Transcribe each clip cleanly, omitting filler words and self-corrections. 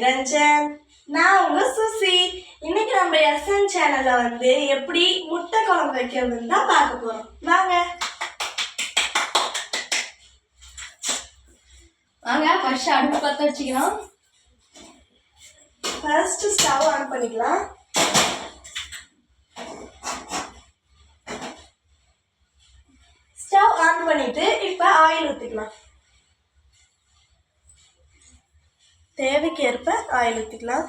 நிரஞ்சன். நான் உங்க சுசி. இன்னைக்கு நம்ம எஸ்என் சேனல்ல எப்படி முட்டை குழம்பு வைக்கிறதுன்னு தான் பார்க்க போறோம். வாங்க ஃபர்ஸ்ட் அடுப்பு பற்ற வச்சுக்கலாம். ஃபர்ஸ்ட் ஸ்டவ் ஆன் பண்ணிக்கலாம். ஸ்டவ் ஆன் பண்ணிட்டு இப்ப ஆயில் ஊற்றிக்கலாம். தேவைக்கு ஏற்ப ஆயில் ஊற்றிக்கலாம்.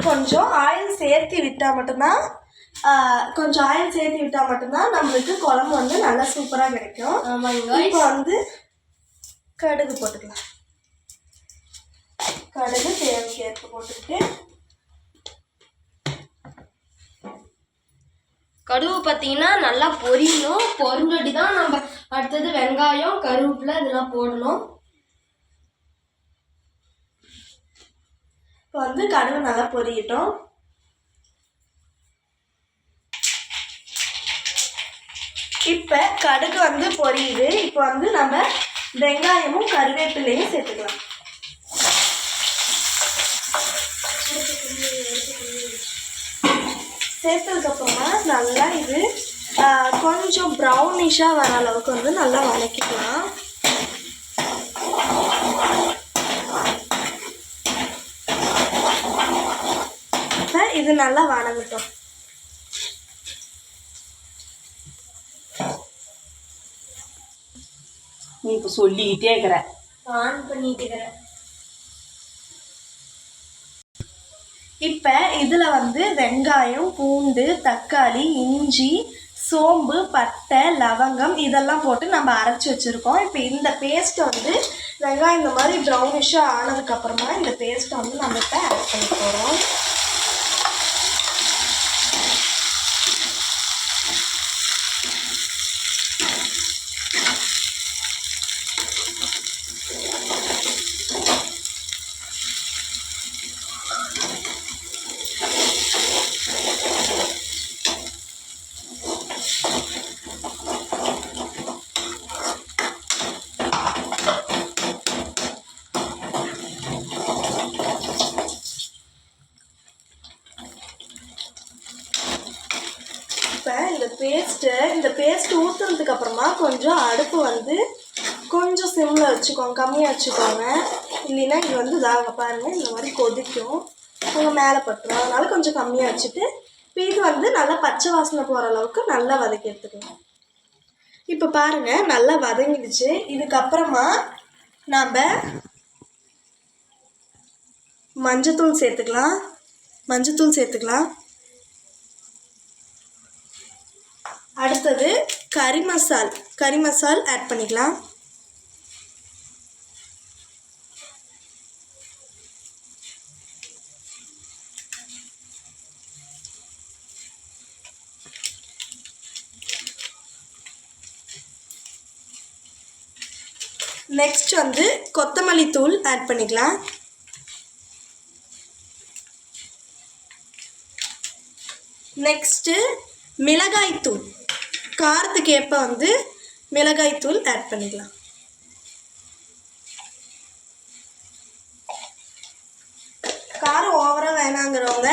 கொஞ்சம் ஆயில் சேர்த்து விட்டால் மட்டும்தான் நம்மளுக்கு குழம்பு நல்லா சூப்பராக கிடைக்கும். இப்போ கடுகு போட்டுக்கலாம். கடுகு தேவைக்கு ஏற்ப போட்டுக்கிட்டு கடுகு பார்த்தீங்கன்னா நல்லா பொரியணும். பொரிஞ்சொட்டி தான் நம்ம அடுத்தது வெங்காயம் கருவேப்பிலை இதெல்லாம் போடணும். இப்போ கடுகு நல்லா பொரியட்டும். இப்போ கடுகு பொரியுது. இப்போ நம்ம வெங்காயமும் கருவேப்பிலையும் சேர்த்துக்கலாம். சேர்த்ததுக்கப்புறமா நல்லா இது கொஞ்சம் ப்ரௌனிஷாக வர அளவுக்கு நல்லா வதக்கிக்கலாம். இது நல்லா வதங்கட்டும். நீ இப்போ சொல்லிக்கிட்டே இருக்கிற, ஆன் பண்ணிட்டு இருக்கிற. இப்போ இதில் வெங்காயம், பூண்டு, தக்காளி, இஞ்சி, சோம்பு, பட்டை, லவங்கம் இதெல்லாம் போட்டு நம்ம அரைச்சி வச்சுருக்கோம். இப்போ இந்த பேஸ்ட்டை வெங்காயம் இந்த மாதிரி ப்ரௌனிஷாக ஆனதுக்கப்புறமா இந்த பேஸ்ட்டை நம்ம இப்போ ஆட் பண்ணி போகிறோம். இப்போ இந்த பேஸ்ட் ஊற்றுனதுக்கு அப்புறமா கொஞ்சம் அடுப்பு கொஞ்சம் சிம்மில் வச்சுக்கோங்க, கம்மியாக வச்சுக்கோங்க. இல்லைன்னா இது இதாக பாருங்கள் இந்த மாதிரி கொதிக்கும், உங்கள் மேலே பட்டுரும். அதனால கொஞ்சம் கம்மியாக வச்சுட்டு இப்போ இது நல்லா பச்சை வாசனை போகிற அளவுக்கு நல்லா வதக்கி எடுத்துக்கலாம். இப்போ பாருங்கள் நல்லா வதங்கிடுச்சு. இதுக்கப்புறமா நாம் மஞ்சத்தூள் சேர்த்துக்கலாம். அடுத்தது கறி மசால் ஆட் பண்ணிக்கலாம். நெக்ஸ்ட் கொத்தமல்லி தூள் ஆட் பண்ணிக்கலாம். நெக்ஸ்ட்டு மிளகாய்த்தூள், காரத்துக்கு ஏற்ப மிளகாய்த்தூள் ஆட் பண்ணிக்கலாம். காரம் ஓவராக வேணாங்கிறவங்க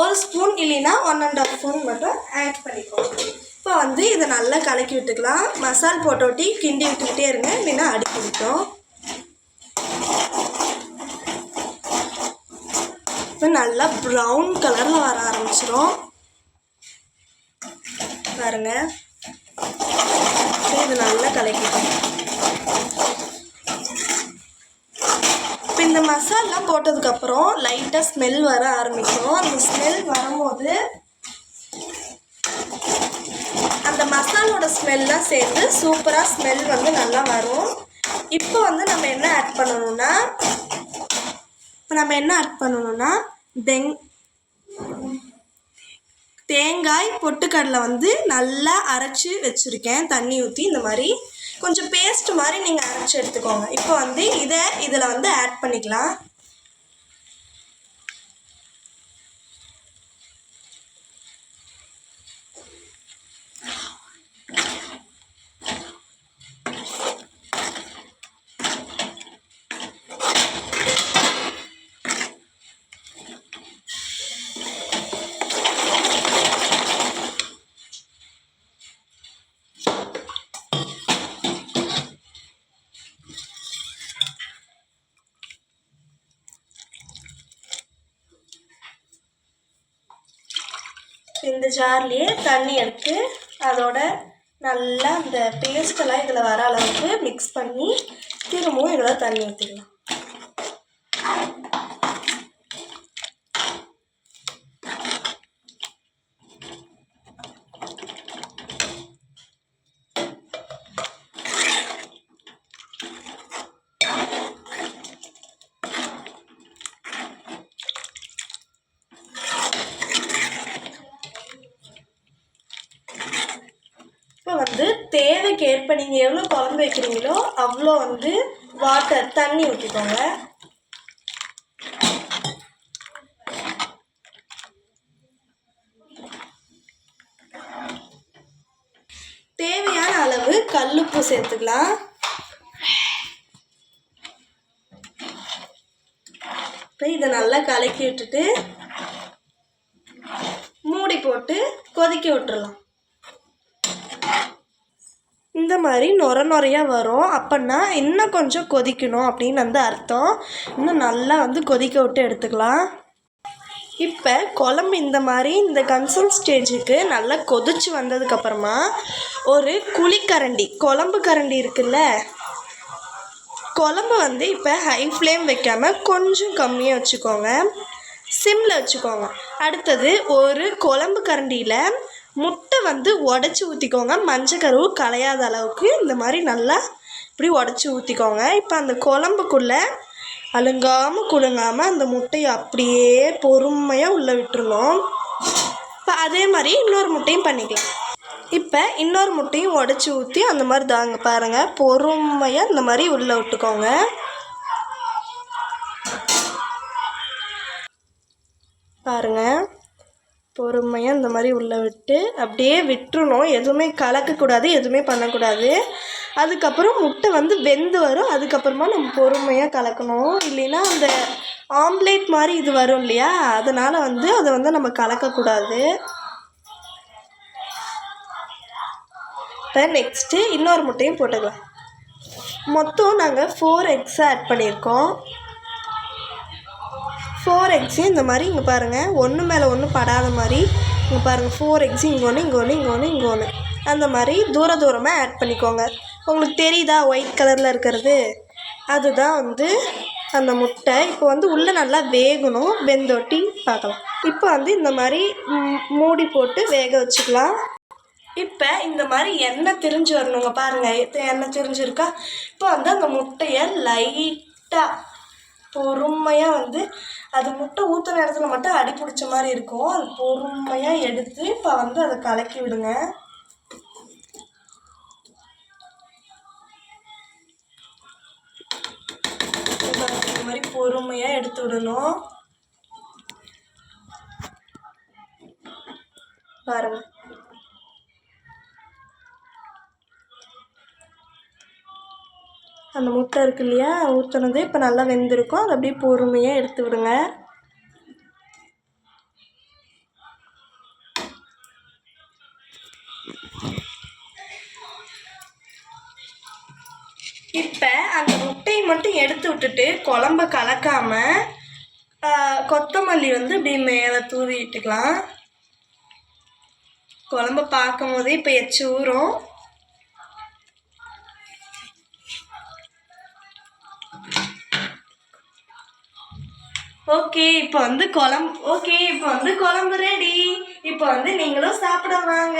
1 ஸ்பூன் இல்லைன்னா 1½ ஸ்பூன் மட்டும் ஆட் பண்ணிக்கோங்க. இப்போ இதை நல்லா கலக்கி விட்டுக்கலாம். மசால் போட்டோட்டி கிண்டி விட்டுக்கிட்டே இருங்க, இல்லைன்னா அடி பிடிக்கும். இப்போ நல்லா ப்ரௌன் கலரில் வர ஆரம்பிச்சிடும் பாருங்க. இது நல்லா கலக்கிட்டோம். இப்போ இந்த மசாலெலாம் போட்டதுக்கப்புறம் லைட்டாக ஸ்மெல் வர ஆரம்பிக்கும். அந்த ஸ்மெல் வரும்போது அந்த மசாலோட ஸ்மெல்லாம் சேர்த்து சூப்பராக ஸ்மெல் நல்லா வரும். இப்போ நம்ம என்ன ஆட் பண்ணணும்னா தேங்காய் பொட்டுக்கடலை நல்லா அரைச்சி வச்சுருக்கேன். தண்ணி ஊற்றி இந்த மாதிரி கொஞ்சம் பேஸ்ட் மாதிரி நீங்கள் அரைச்சி எடுத்துக்கோங்க. இப்போ இதில் ஆட் பண்ணிக்கலாம். இந்த ஜார்லேயே தண்ணி எடுத்து அதோட நல்லா அந்த பேஸ்டெல்லாம் இதில் வர அளவுக்கு மிக்ஸ் பண்ணி திரும்பவும் இதில் தண்ணி ஊற்றிடலாம். இப்போ வந்து தேவைக்கு ஏற்ப நீங்கள் எவ்வளோ குழம்பு வைக்கிறீங்களோ அவ்வளோ வந்து வாட்டர் தண்ணி ஊற்றிக்கோங்க. தேவையான அளவு கல்லுப்பு சேர்த்துக்கலாம். இப்போ இதை நல்லா கலக்கி விட்டுட்டு மூடி போட்டு கொதிக்க விட்டுறலாம். இந்த மாதிரி நுரையாக வரும். அப்படின்னா இன்னும் கொஞ்சம் கொதிக்கணும் அப்படின்னு வந்து அர்த்தம். இன்னும் நல்லா வந்து கொதிக்க விட்டு எடுத்துக்கலாம். இப்போ குழம்பு இந்த மாதிரி இந்த கன்சிஸ்டன்சிக்கு நல்லா கொதிச்சு வந்ததுக்கப்புறமா ஒரு குழிக்கரண்டி குழம்பு கரண்டி இருக்குல்ல, குழம்பு வந்து இப்போ ஹை ஃப்ளேம் வைக்காமல் கொஞ்சம் கம்மியாக வச்சுக்கோங்க, சிம்மில் வச்சுக்கோங்க. அடுத்தது ஒரு குழம்பு கரண்டியில் முட்டை வந்து உடச்சி ஊற்றிக்கோங்க. மஞ்சக்கருவு கலையாத அளவுக்கு இந்த மாதிரி நல்லா இப்படி உடச்சி ஊற்றிக்கோங்க. இப்போ அந்த குழம்புக்குள்ளே அழுங்காமல் குலுங்காமல் அந்த முட்டையை அப்படியே பொறுமையாக உள்ளே விட்டுருணும். இப்போ அதே மாதிரி இன்னொரு முட்டையும் பண்ணிக்கலாம். இப்போ இன்னொரு முட்டையும் உடச்சி ஊற்றி அந்த மாதிரி தாங்க பாருங்கள், பொறுமையாக இந்த மாதிரி உள்ளே விட்டுக்கோங்க. பாருங்கள், பொறுமையாக இந்த மாதிரி உள்ளே விட்டு அப்படியே விட்டுறணும். எதுவுமே கலக்கக்கூடாது, எதுவுமே பண்ணக்கூடாது. அதுக்கப்புறம் முட்டை வந்து வெந்து வரும். அதுக்கப்புறமா நம்ம பொறுமையாக கலக்கணும். இல்லைன்னா அந்த ஆம்லேட் மாதிரி இது வரும் இல்லையா, அதனால் வந்து அதை வந்து நம்ம கலக்கக்கூடாது. இப்போ நெக்ஸ்ட்டு இன்னொரு முட்டையும் போட்டுக்கலாம். மொத்தம் நாங்கள் 4 எக்ஸ் ஆட் பண்ணியிருக்கோம். 4 எக்ஸையும் இந்த மாதிரி இங்கே பாருங்கள், ஒன்று மேலே ஒன்று படாத மாதிரி இங்கே பாருங்கள், 4 எக்ஸு இங்கே ஒன்று, இங்கே ஒன்று, இங்கே ஒன்று, இங்கே ஒன்று, அந்த மாதிரி தூரமாக ஆட் பண்ணிக்கோங்க. உங்களுக்கு தெரியுதா ஒயிட் கலரில் இருக்கிறது, அதுதான் வந்து அந்த முட்டை. இப்போ வந்து உள்ளே நல்லா வேகணும், வெந்தொட்டி பார்க்கலாம். இப்போ வந்து இந்த மாதிரி மூடி போட்டு வேக வச்சுக்கலாம். இப்போ இந்த மாதிரி எண்ணெய் திரிஞ்சு வரணுங்க. பாருங்கள், எண்ணெய் திரிஞ்சிருக்கா. இப்போ வந்து அந்த முட்டையை லைட்டாக பொறுமையாக வந்து அது முட்டை ஊற்றுற இடத்துல மட்டும் அடி பிடிச்ச மாதிரி இருக்கும். அது பொறுமையாக எடுத்து இப்போ வந்து அதை கலக்கி விடுங்க. இந்த மாதிரி பொறுமையாக எடுத்து விடணும். பாருங்க, அந்த முட்டை இருக்கு இல்லையா, ஊற்றுனது இப்போ நல்லா வெந்திருக்கும். அதை அப்படியே பொறுமையாக எடுத்து விடுங்க. இப்போ அந்த முட்டையை மட்டும் எடுத்து விட்டுட்டு குழம்ப கலக்காமல் கொத்தமல்லி வந்து இப்படி மேலே தூவி விட்டுக்கலாம். குழம்ப பார்க்கும் போதே இப்போ எச்சு ஊறும். ஓகே, இப்போ வந்து குழம்பு ரெடி. இப்போ வந்து நீங்களும் சாப்பிட வாங்க.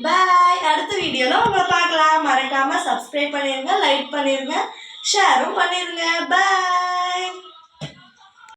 பாய். அடுத்த வீடியோவில் உங்களை பார்க்கலாம். மறக்காமல் சப்ஸ்கிரைப் பண்ணிடுங்க, லைக் பண்ணிடுங்க, ஷேரும் பண்ணிடுங்க. பாய்.